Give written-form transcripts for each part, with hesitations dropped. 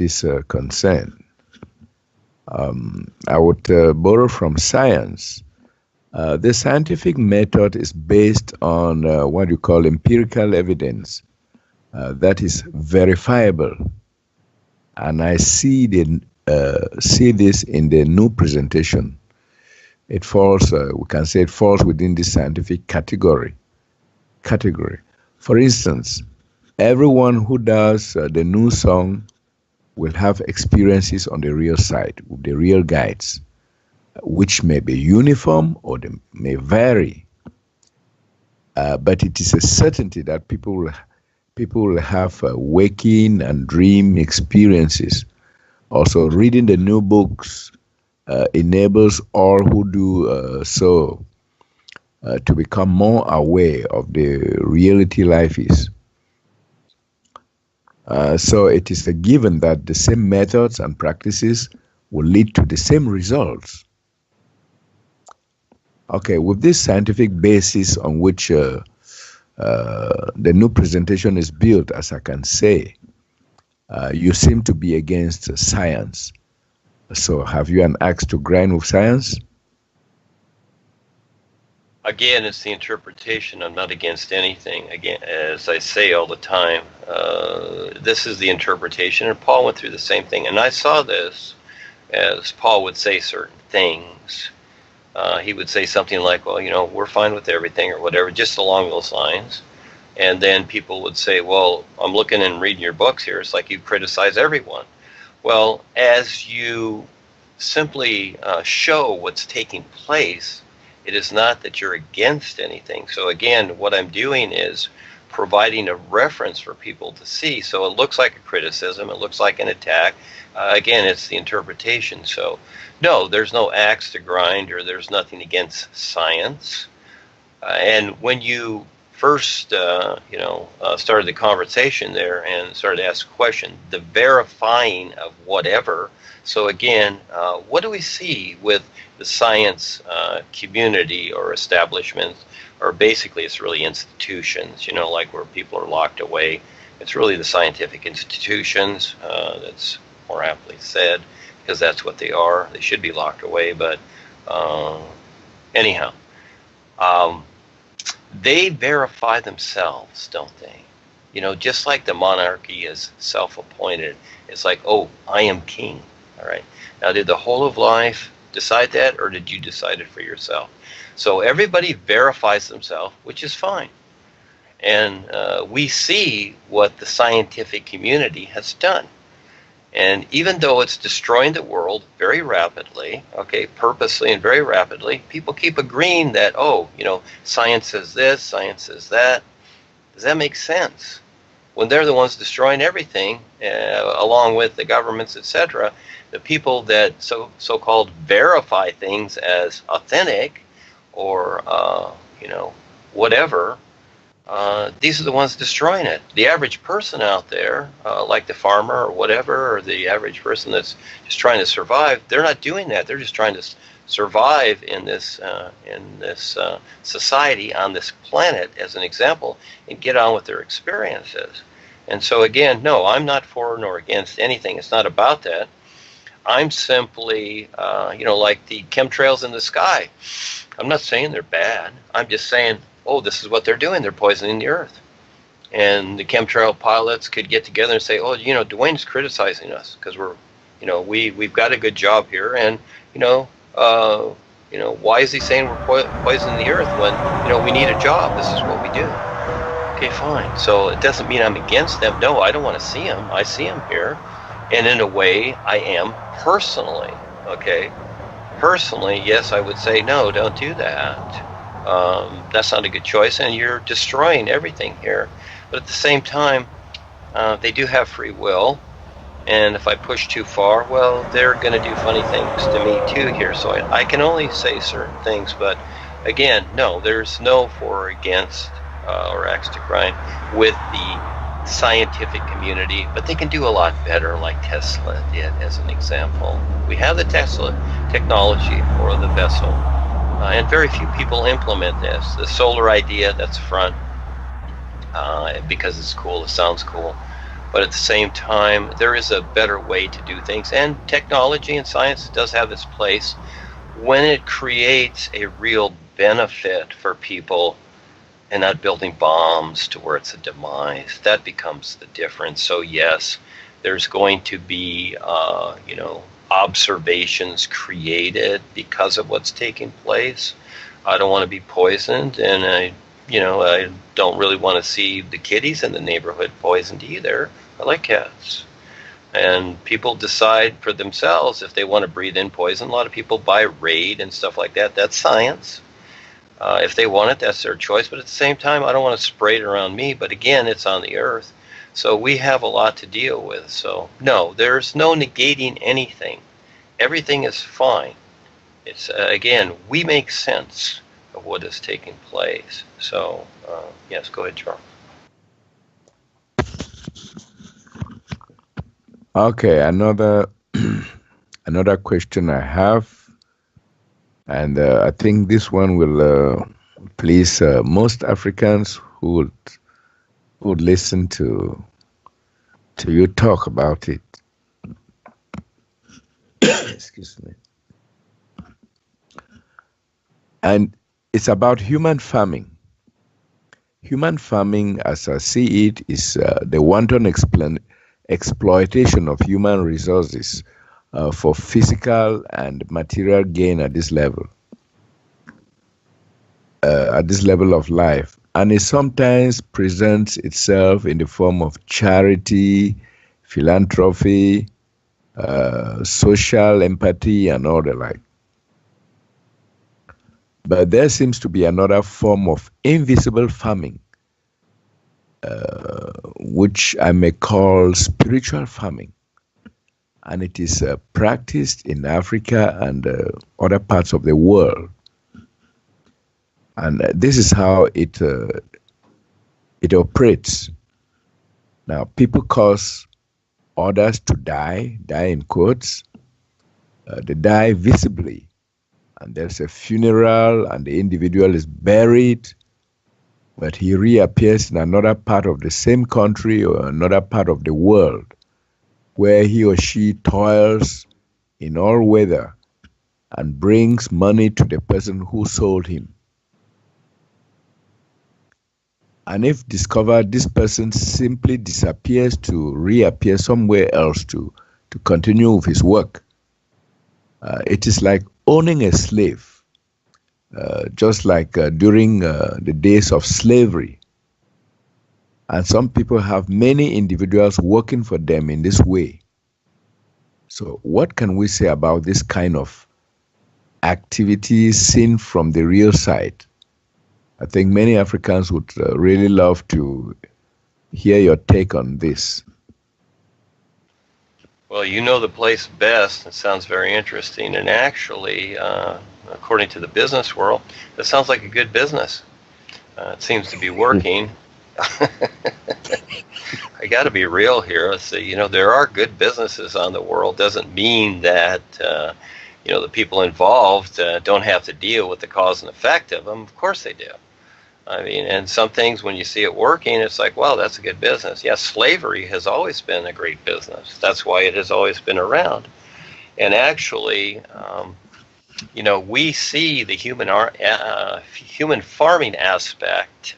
is concerned. I would borrow from science. The scientific method is based on what you call empirical evidence that is verifiable, and I see this in the new presentation. It falls, we can say, it falls within the scientific category. For instance, everyone who does the new song will have experiences on the real side with the real guides, which may be uniform or they may vary. But it is a certainty that people will have waking and dream experiences. Also, reading the new books enables all who do so to become more aware of the reality life is. So it is a given that the same methods and practices will lead to the same results. Okay, with this scientific basis on which the new presentation is built, as I can say, you seem to be against science. So have you an axe to grind with science? Again, it's the interpretation. I'm not against anything. Again, as I say all the time, this is the interpretation, and Paul went through the same thing. And I saw this as Paul would say certain things. He would say something like, well, you know, we're fine with everything or whatever, just along those lines. And then people would say, well, I'm looking and reading your books here. It's like you criticize everyone. Well, as you simply show what's taking place, it is not that you're against anything. So again, what I'm doing is providing a reference for people to see. So it looks like a criticism, it looks like an attack. Again, it's the interpretation. So no, there's no axe to grind, or there's nothing against science. And when you first, started the conversation there and started to ask a question, the verifying of whatever. So again, what do we see with the science community or establishments, or basically it's really institutions, like where people are locked away. It's really the scientific institutions, that's more aptly said, because that's what they are. They should be locked away, but anyhow, they verify themselves, don't they? Just like the monarchy is self-appointed. It's like, oh, I am king, all right? Now, did the whole of life decide that, or did you decide it for yourself? So everybody verifies themselves, which is fine. And we see what the scientific community has done. And even though it's destroying the world very rapidly, okay, purposely and very rapidly, people keep agreeing that, oh, science says this, science says that. Does that make sense? When they're the ones destroying everything, along with the governments, etc., the people that so-called verify things as authentic or, whatever, these are the ones destroying it. The average person out there, like the farmer or whatever, or the average person that's just trying to survive, they're not doing that. They're just trying to survive in this society, on this planet, as an example, and get on with their experiences. And so again, no, I'm not for nor against anything. It's not about that. I'm simply, like the chemtrails in the sky. I'm not saying they're bad. I'm just saying, oh, this is what they're doing. They're poisoning the earth. And the chemtrail pilots could get together and say, oh, Duane's criticizing us because we've got a good job here. And, why is he saying we're poisoning the earth when, we need a job? This is what we do. Okay, fine. So it doesn't mean I'm against them. No, I don't want to see them. I see them here. And in a way, I am personally, okay? Personally, yes, I would say, no, don't do that. That's not a good choice, and you're destroying everything here. But at the same time, they do have free will, and if I push too far, well, they're going to do funny things to me too here. So I can only say certain things, but again, no, there's no for or against or axe to grind with the scientific community, but they can do a lot better, like Tesla did, as an example. We have the Tesla technology for the vessel. And very few people implement this. The solar idea, that's front, because it's cool, it sounds cool. but at the same time, there is a better way to do things. And technology and science does have its place when it creates a real benefit for people and not building bombs to where it's a demise. That becomes the difference. So yes, there's going to be, observations created because of what's taking place. I don't want to be poisoned, and I don't really want to see the kitties in the neighborhood poisoned either. I like cats. And people decide for themselves if they want to breathe in poison. A lot of people buy Raid and stuff like that. That's science. If they want it, that's their choice. But at the same time, I don't want to spray it around me. But again, it's on the earth. So we have a lot to deal with. So no, there's no negating anything. Everything is fine. It's, again, we make sense of what is taking place. So, yes, go ahead, Charles. Okay, another another question I have, and I think this one will please most Africans who would listen to you talk about it. Excuse me. And it's about human farming. Human farming, as I see it, is the wanton exploitation of human resources for physical and material gain at this level of life. And it sometimes presents itself in the form of charity, philanthropy, social empathy, and all the like. But there seems to be another form of invisible farming, which I may call spiritual farming. And it is practiced in Africa and other parts of the world. And this is how it operates. Now, people cause others to die in quotes. They die visibly. And there's a funeral, and the individual is buried, but he reappears in another part of the same country or another part of the world, where he or she toils in all weather and brings money to the person who sold him. And if discovered, this person simply disappears to reappear somewhere else to continue with his work. It is like owning a slave, just like during the days of slavery. And some people have many individuals working for them in this way. So what can we say about this kind of activity seen from the real side? I think many Africans would really love to hear your take on this. Well, you know the place best. It sounds very interesting. And actually, according to the business world, it sounds like a good business. It seems to be working. I got to be real here. So, there are good businesses on the world. Doesn't mean that, the people involved don't have to deal with the cause and effect of them. Of course they do. I mean, and some things, when you see it working, it's like, wow, that's a good business. Yes, slavery has always been a great business. That's why it has always been around. And actually, we see the human farming aspect.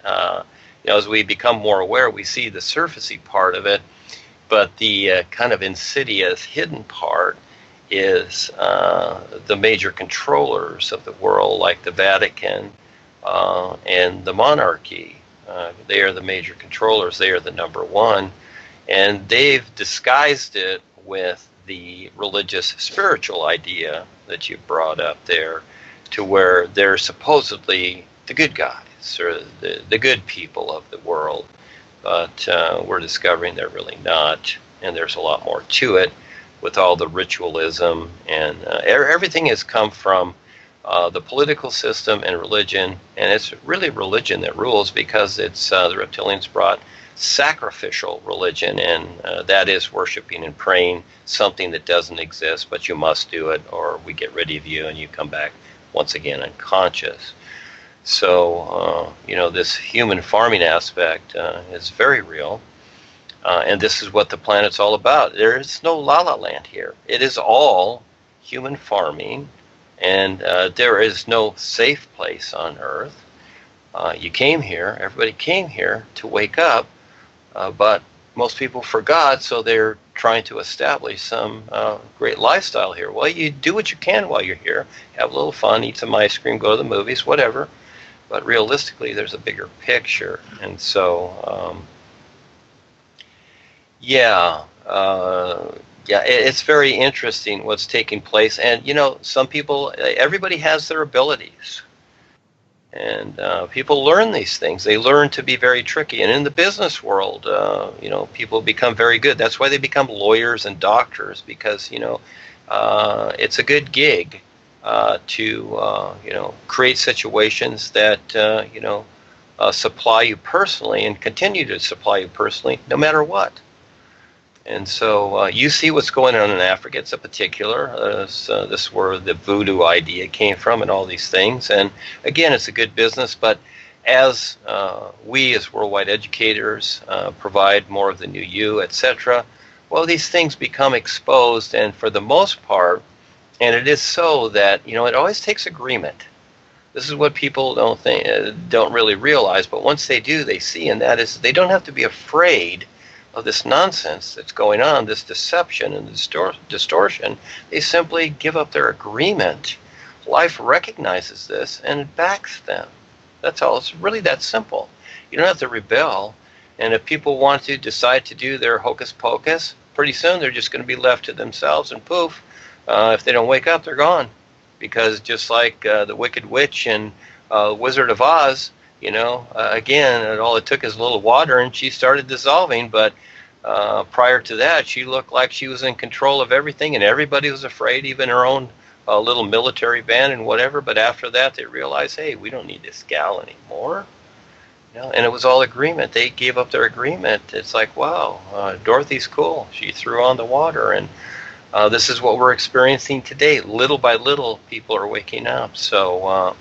As we become more aware, we see the surfacey part of it, but the kind of insidious hidden part is the major controllers of the world, like the Vatican and the monarchy. They are the major controllers. They are the number one. And they've disguised it with the religious spiritual idea that you brought up there, to where they're supposedly the good guys or the good people of the world. But we're discovering they're really not. And there's a lot more to it with all the ritualism. And everything has come from the political system and religion, and it's really religion that rules, because it's the reptilians brought sacrificial religion, and that is worshiping and praying something that doesn't exist, but you must do it or we get rid of you and you come back once again unconscious. So, this human farming aspect is very real. And this is what the planet's all about. There is no la-la land here. It is all human farming, and there is no safe place on Earth. You came here, everybody came here to wake up, but most people forgot, so they're trying to establish some great lifestyle here. Well, you do what you can while you're here. Have a little fun, eat some ice cream, go to the movies, whatever. But realistically, there's a bigger picture. And so, it's very interesting what's taking place. And, you know, some people, everybody has their abilities. And people learn these things. They learn to be very tricky. And in the business world, you know, people become very good. That's why they become lawyers and doctors, because, you know, it's a good gig to, you know, create situations that, you know, supply you personally and continue to supply you personally no matter what. And so you see what's going on in Africa. It's a particular, this is where the voodoo idea came from and all these things. And again, it's a good business, but as we as worldwide educators provide more of the new you, etc., well, these things become exposed, and for the most part, and it is so that, you know, it always takes agreement. This is what people don't really realize, but once they do, they see, and that is they don't have to be afraid of this nonsense that's going on, this deception and distortion. They simply give up their agreement. Life recognizes this and it backs them. That's all. It's really that simple. You don't have to rebel. And if people want to decide to do their hocus pocus, pretty soon they're just going to be left to themselves, and poof, if they don't wake up, they're gone. Because just like the Wicked Witch and Wizard of Oz, you know, again, all it took is a little water and she started dissolving, but prior to that, she looked like she was in control of everything, and everybody was afraid, even her own little military band and whatever. But after that, they realized, hey, we don't need this gal anymore. You know, and it was all agreement. They gave up their agreement. It's like, wow, Dorothy's cool. She threw on the water, and this is what we're experiencing today. Little by little, people are waking up. So,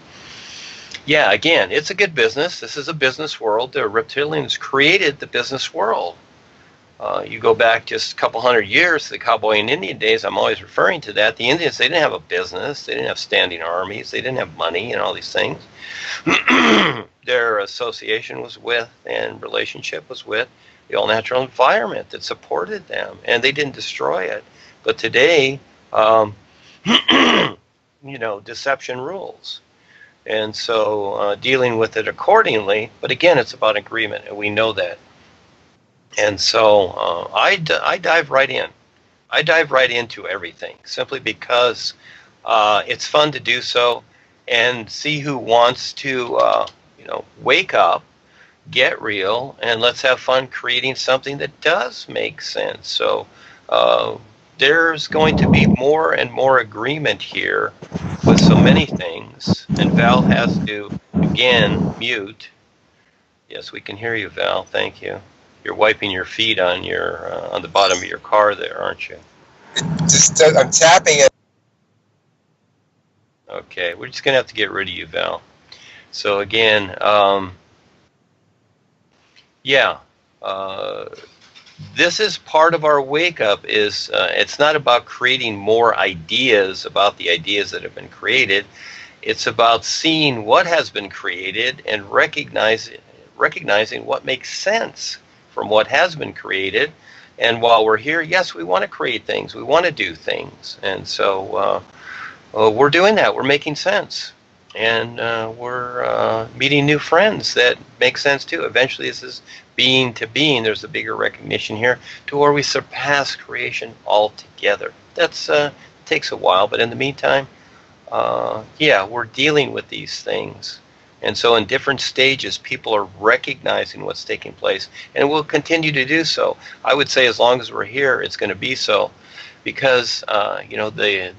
yeah, again, it's a good business. This is a business world. The reptilians created the business world. You go back just a couple hundred years to the cowboy and Indian days. I'm always referring to that. The Indians, they didn't have a business. They didn't have standing armies. They didn't have money and all these things. Their association was with and relationship was with the all-natural environment that supported them, and they didn't destroy it. But today, you know, deception rules. And so dealing with it accordingly, but again, it's about agreement, and we know that. And so I dive right in. I dive right into everything, simply because it's fun to do so and see who wants to, you know, wake up, get real, and let's have fun creating something that does make sense. So there's going to be more and more agreement here with so many things. And Val has to, again, mute. Yes, we can hear you, Val. Thank you. You're wiping your feet on your on the bottom of your car there, aren't you? Just I'm tapping it. Okay, we're just going to have to get rid of you, Val. So again, yeah, this is part of our wake up. Is it's not about creating more ideas about the ideas that have been created. It's about seeing what has been created and recognizing what makes sense from what has been created. And while we're here, yes, we want to create things. We want to do things. And so we're doing that. We're making sense. And we're meeting new friends that make sense too. Eventually, this is being to being. There's a bigger recognition here to where we surpass creation altogether. That's takes a while, but in the meantime, yeah, we're dealing with these things. And so in different stages, people are recognizing what's taking place, and we'll continue to do so. I would say as long as we're here, it's going to be so, because you know, the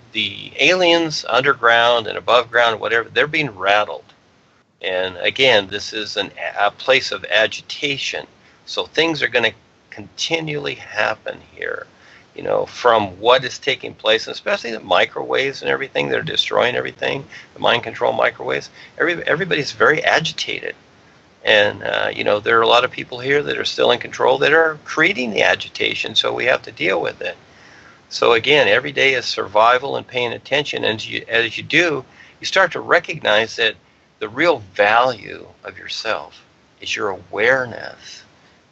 aliens underground and above ground, whatever, they're being rattled. And again, this is a place of agitation. So things are going to continually happen here, you know, from what is taking place, and especially the microwaves and everything that are destroying everything, the mind control microwaves. Everybody's very agitated. And, there are a lot of people here that are still in control that are creating the agitation, so we have to deal with it. So again, every day is survival and paying attention. And as you do, you start to recognize that the real value of yourself is your awareness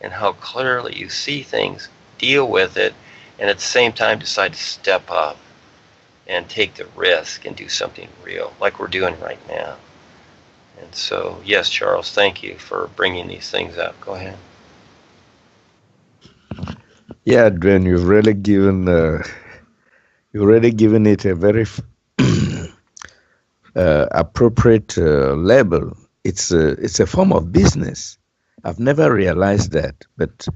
and how clearly you see things, deal with it, and at the same time decide to step up and take the risk and do something real, like we're doing right now. And so, yes, Charles, thank you for bringing these things up. Go ahead. Yeah, Duane, you've really given it a very appropriate label. It's a form of business. I've never realized that, but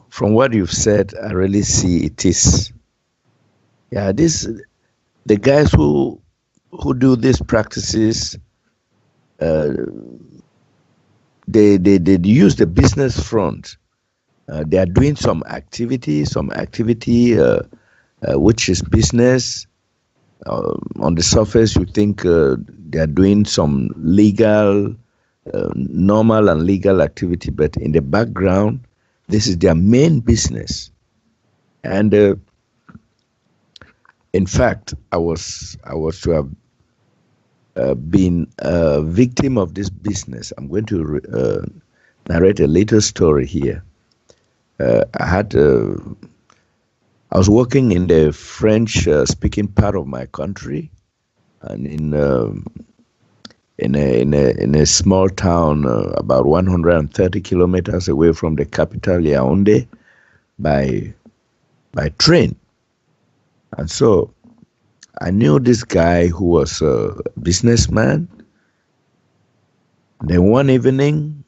from what you've said, I really see it is. Yeah, the guys who do these practices, they use the business front. They are doing some activity which is business. On the surface, you think they are doing some legal, normal and legal activity, but in the background, this is their main business. And in fact, I was to have been a victim of this business. I'm going to narrate a little story here. I was working in the French-speaking part of my country, and in a small town about 130 kilometers away from the capital, Yaoundé, by train. And so I knew this guy who was a businessman. Then one evening,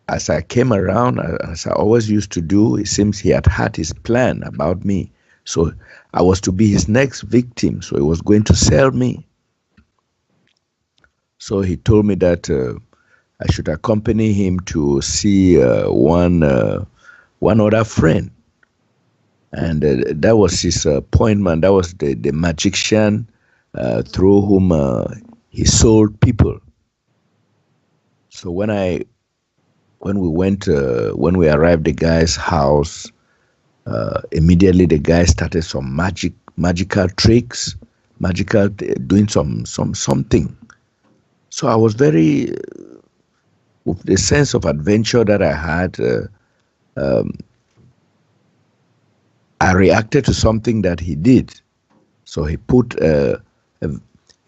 as I came around, as I always used to do, it seems he had his plan about me. So I was to be his next victim. So he was going to sell me. So he told me that I should accompany him to see one other friend. And that was his appointment. That was the magician through whom he sold people. So when we arrived at the guy's house, immediately the guy started some magical tricks, doing something. So I was very, with the sense of adventure that I had, I reacted to something that he did. So he put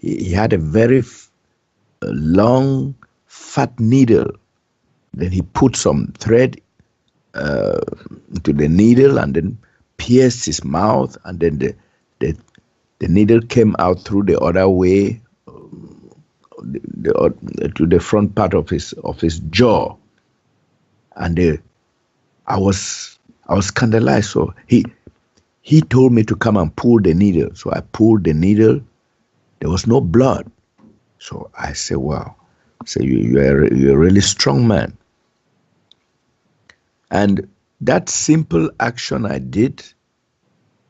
he had a very long, fat needle. Then he put some thread into the needle and then pierced his mouth, and then the needle came out through the other way to the front part of his jaw. And I was scandalized. So he told me to come and pull the needle. So I pulled the needle. There was no blood. So I said, wow. So you're a really strong man. And that simple action I did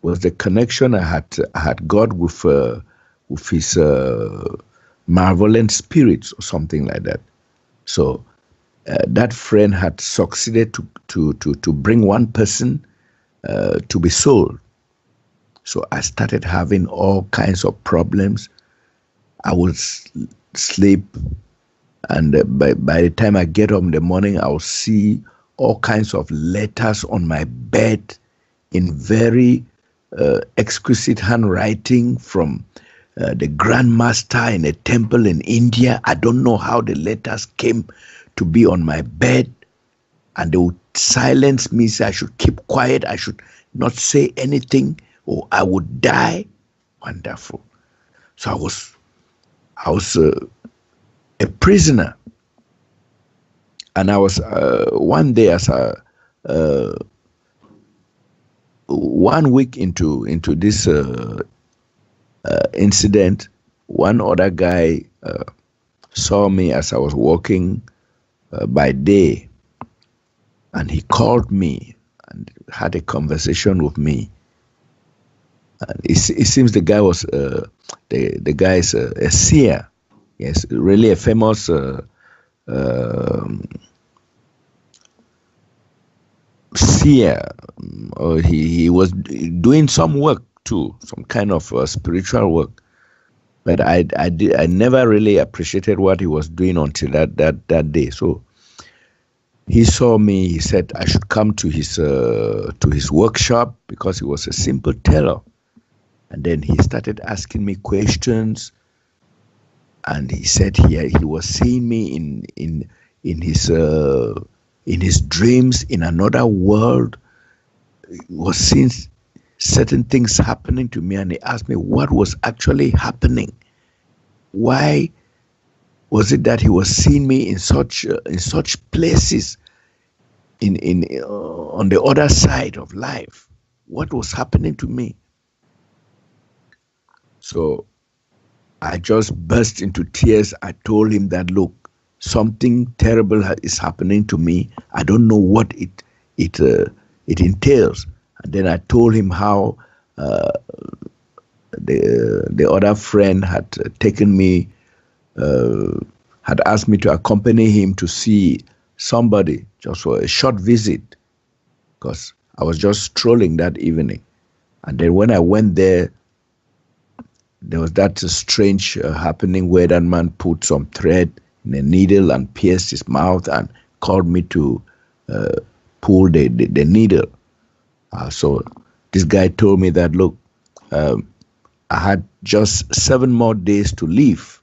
was the connection I had got with his malevolent spirits or something like that. So that friend had succeeded to bring one person to be sold. So I started having all kinds of problems. I would sleep, and by the time I get up in the morning, I will see all kinds of letters on my bed in very exquisite handwriting from the Grand Master in a temple in India. I don't know how the letters came to be on my bed, and they would silence me, say I should keep quiet, I should not say anything, or I would die. Wonderful. So I was a prisoner, and I was one day, as 1 week into this incident, one other guy saw me as I was walking by day, and he called me and had a conversation with me. And it seems the guy was the guy is a seer. Yes, really a famous seer, or he was doing some work too, some kind of spiritual work. But I never really appreciated what he was doing until that day. So he saw me. He said I should come to his workshop because he was a simple tailor. And then he started asking me questions. And he said he was seeing me in his dreams in another world. He was seeing certain things happening to me, and he asked me what was actually happening. Why was it that he was seeing me in such places on the other side of life? What was happening to me? So I just burst into tears. I told him that, look, something terrible is happening to me. I don't know what it entails. And then I told him how the other friend had taken me, had asked me to accompany him to see somebody just for a short visit, because I was just strolling that evening. And then when I went there was that strange happening where that man put some thread in a needle and pierced his mouth and called me to pull the needle. So this guy told me that, look, I had just 7 more days to live,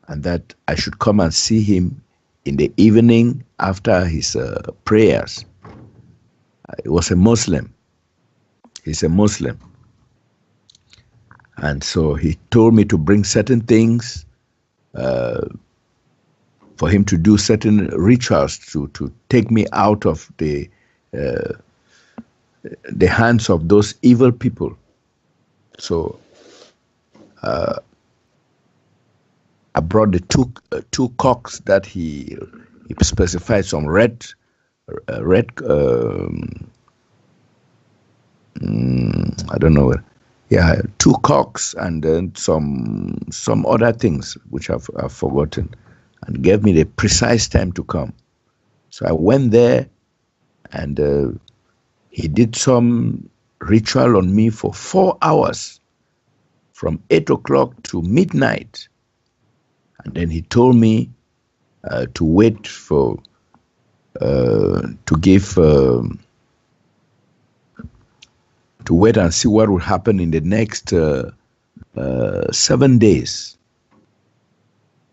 and that I should come and see him in the evening after his prayers. He was a Muslim. He's a Muslim. And so he told me to bring certain things, for him to do certain rituals to take me out of the hands of those evil people. So I brought the two cocks that he specified, some red. I don't know. Yeah, 2 cocks and then some other things which I've forgotten, and gave me the precise time to come. So I went there, and he did some ritual on me for 4 hours, from 8 o'clock to midnight. And then he told me to wait for, to wait and see what would happen in the next 7 days.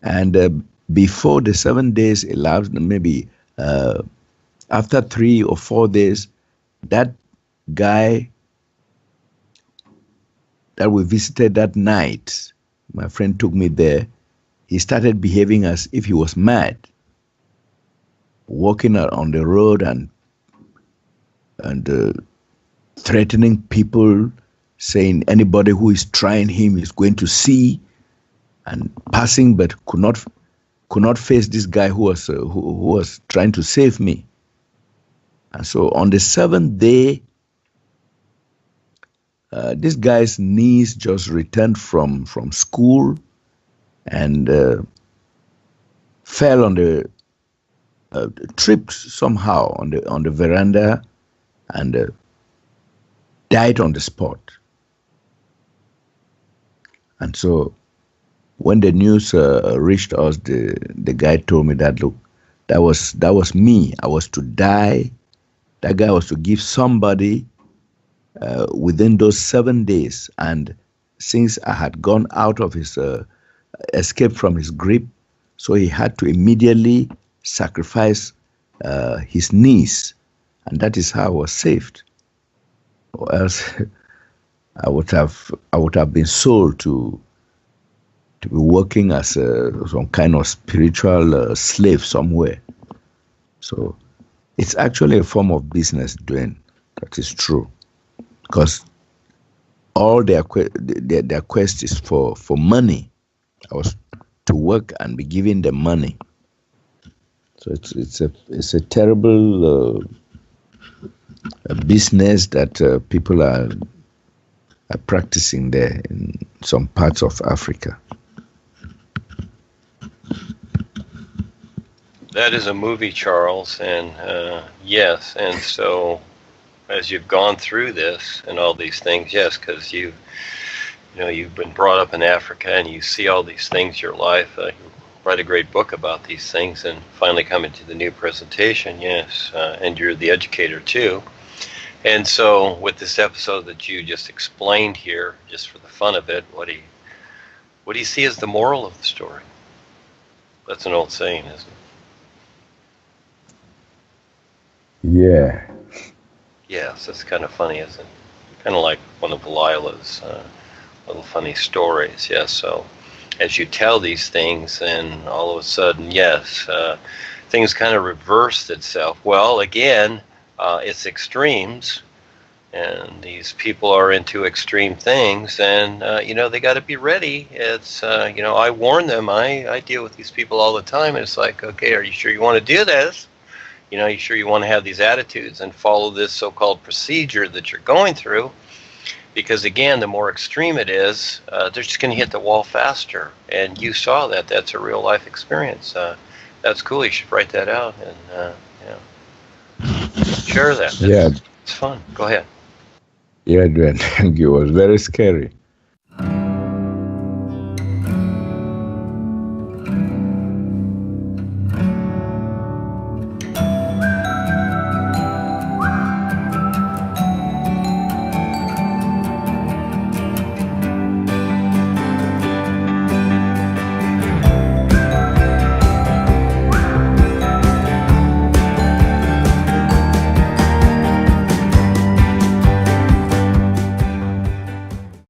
And before the 7 days elapsed, maybe after 3 or 4 days, that guy that we visited that night, my friend took me there, he started behaving as if he was mad, walking on the road and threatening people, saying anybody who is trying him is going to see, and passing, but could not face this guy who was trying to save me. And so on the 7th day, this guy's niece just returned from school and fell on the tripped somehow on the veranda and died on the spot. And so when the news reached us, the guy told me that, look, that was me. I was to die. That guy was to give somebody within those 7 days. And since I had gone out of his, escaped from his grip, so he had to immediately sacrifice his niece. And that is how I was saved. Or else I would have been sold to be working as some kind of spiritual slave somewhere. So it's actually a form of business, Duane. That is true, because all their quest is for money. I was to work and be given them money. So it's a terrible business that people are practicing there in some parts of Africa. That is a movie, Charles, and yes, and so as you've gone through this and all these things, yes, because you've been brought up in Africa and you see all these things in your life. You write a great book about these things, and finally come into the new presentation, yes, and you're the educator too. And so, with this episode that you just explained here, just for the fun of it, what do you see as the moral of the story? That's an old saying, isn't it? Yeah. Yes, that's kind of funny, isn't it? Kind of like one of Delilah's little funny stories. Yes. So, as you tell these things, and all of a sudden, yes, things kind of reversed itself. Well, again, it's extremes. And these people are into extreme things, and they got to be ready. It's I warn them. I deal with these people all the time. And it's like, okay, are you sure you want to do this? Are you sure you want to have these attitudes and follow this so-called procedure that you're going through? Because again, the more extreme it is, they're just going to hit the wall faster. And you saw that. That's a real life experience. That's cool. You should write that out and share that. It's fun. Go ahead. Yeah, Duane, thank you. It was very scary.